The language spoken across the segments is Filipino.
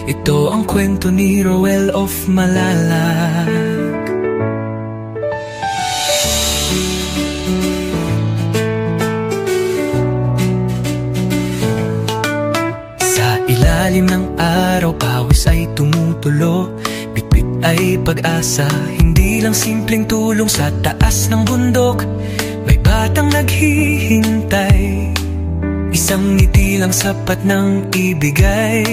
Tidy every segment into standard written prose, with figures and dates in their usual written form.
Ito ang kwento ni Roel of Malalag. Sa ilalim ng araw, pawis ay tumutulo. Bitbit ay pag-asa, hindi lang simpleng tulong. Sa taas ng bundok, may batang naghihintay. Isang ngiti lang sapat ng ibigay.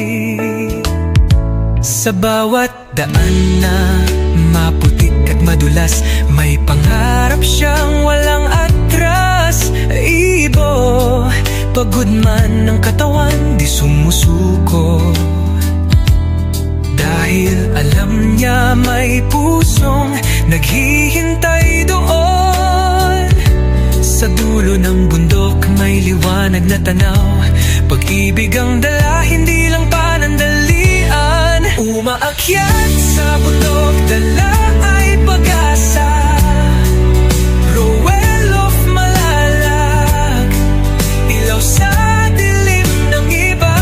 Sa bawat daan na maputik at madulas, may pangarap siyang walang atras. Ibo, pagod man ng katawan, di sumusuko. Dahil alam niya may pusong naghihintay doon. Sa dulo ng bundok may liwanag na tanaw. Pag-ibig ang dala, hindi lang panandalian. Umaakyat sa bundok, dala ay pag-asa. Roel of Malalag, ilaw sa dilim ng iba.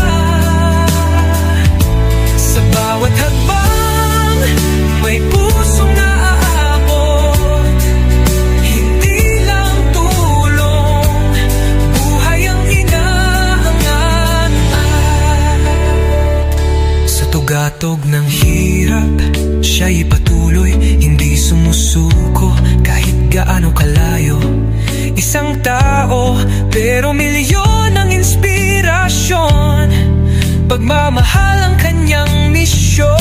Sa bawat hakbang, may pusong naaabot. Hindi lang tulong, buhay ang inaangat. Sa tugatog ng hirap, siya'y patuloy, hindi sumusuko kahit gaano kalayo. Isang tao, pero milyon ang inspirasyon. Pagmamahal ang kanyang misyon.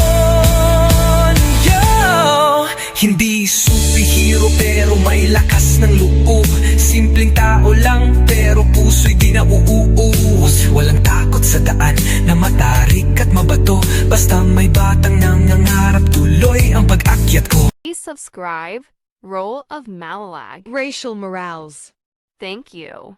Hindi superhero pero may lakas ng loob. Simpleng tao lang pero puso'y di nauuus. Walang takot sa daan na matarik at mabato. Basta may batang nangangarap, tuloy ang pag-akyat ko. Please subscribe, Roel of Malalag. Rachel Morales. Thank you.